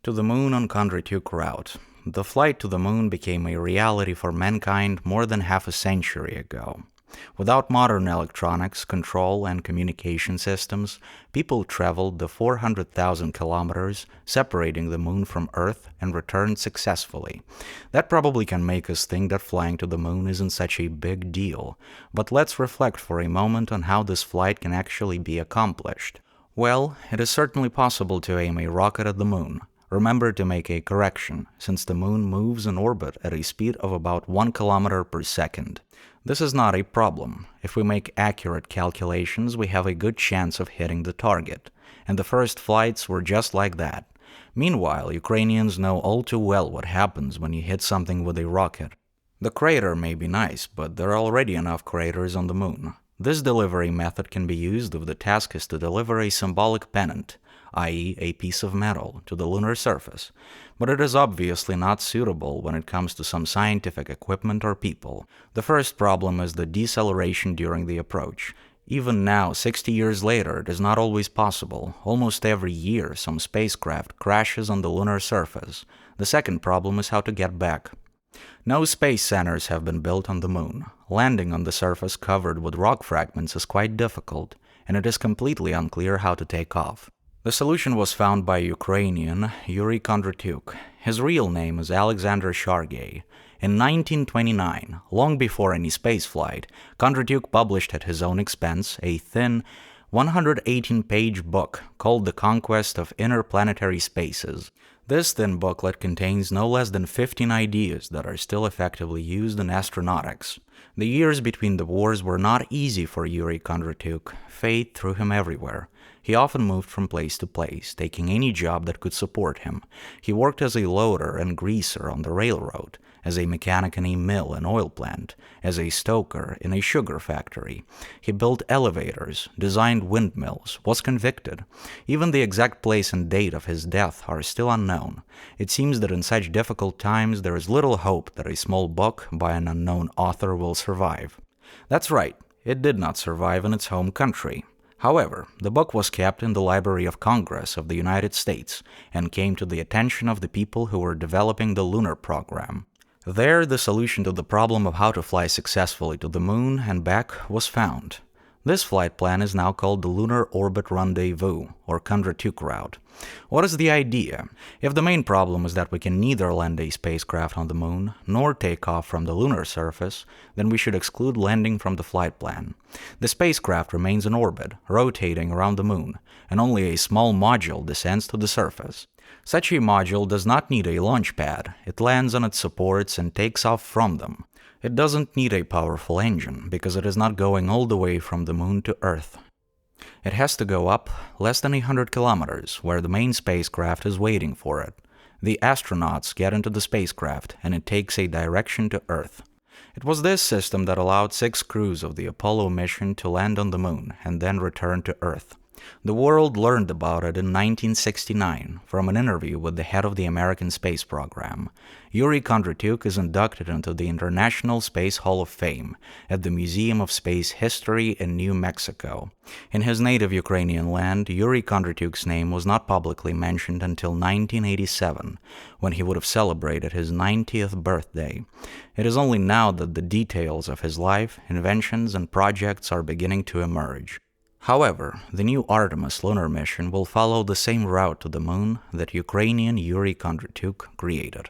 To the moon on Kondratyuk route. The flight to the moon became a reality for mankind more than half a century ago. Without modern electronics, control, and communication systems, people traveled the 400,000 kilometers separating the moon from Earth and returned successfully. That probably can make us think that flying to the moon isn't such a big deal, but let's reflect for a moment on how this flight can actually be accomplished. Well, it is certainly possible to aim a rocket at the moon. Remember to make a correction, since the moon moves in orbit at a speed of about 1 kilometer per second. This is not a problem. If we make accurate calculations, we have a good chance of hitting the target. And the first flights were just like that. Meanwhile, Ukrainians know all too well what happens when you hit something with a rocket. The crater may be nice, but there are already enough craters on the moon. This delivery method can be used if the task is to deliver a symbolic pennant, i.e. a piece of metal, to the lunar surface, but it is obviously not suitable when it comes to some scientific equipment or people. The first problem is the deceleration during the approach. Even now, 60 years later, it is not always possible. Almost every year, some spacecraft crashes on the lunar surface. The second problem is how to get back. No space centers have been built on the moon. Landing on the surface covered with rock fragments is quite difficult, and it is completely unclear how to take off. The solution was found by Ukrainian Yuriy Kondratyuk. His real name is Olexandr Shargei. In 1929, long before any spaceflight, Kondratyuk published at his own expense a thin, 118-page book called The Conquest of Interplanetary Spaces. This thin booklet contains no less than 15 ideas that are still effectively used in astronautics. The years between the wars were not easy for Yuriy Kondratyuk. Fate threw him everywhere. He often moved from place to place, taking any job that could support him. He worked as a loader and greaser on the railroad, as a mechanic in a mill and oil plant, as a stoker in a sugar factory. He built elevators, designed windmills, was convicted. Even the exact place and date of his death are still unknown. It seems that in such difficult times there is little hope that a small book by an unknown author will survive. That's right, it did not survive in its home country. However, the book was kept in the Library of Congress of the United States and came to the attention of the people who were developing the lunar program. There, the solution to the problem of how to fly successfully to the moon and back was found. This flight plan is now called the Lunar Orbit Rendezvous, or Kondratyuk route. What is the idea? If the main problem is that we can neither land a spacecraft on the moon, nor take off from the lunar surface, then we should exclude landing from the flight plan. The spacecraft remains in orbit, rotating around the moon, and only a small module descends to the surface. Such a module does not need a launch pad. It lands on its supports and takes off from them. It doesn't need a powerful engine, because it is not going all the way from the moon to Earth. It has to go up less than 100 kilometers, where the main spacecraft is waiting for it. The astronauts get into the spacecraft, and it takes a direction to Earth. It was this system that allowed 6 crews of the Apollo mission to land on the moon and then return to Earth. The world learned about it in 1969 from an interview with the head of the American space program. Yuriy Kondratyuk is inducted into the International Space Hall of Fame at the Museum of Space History in New Mexico. In his native Ukrainian land, Yuriy Kondratyuk's name was not publicly mentioned until 1987, when he would have celebrated his 90th birthday. It is only now that the details of his life, inventions, and projects are beginning to emerge. However, the new Artemis lunar mission will follow the same route to the moon that Ukrainian Yuriy Kondratyuk created.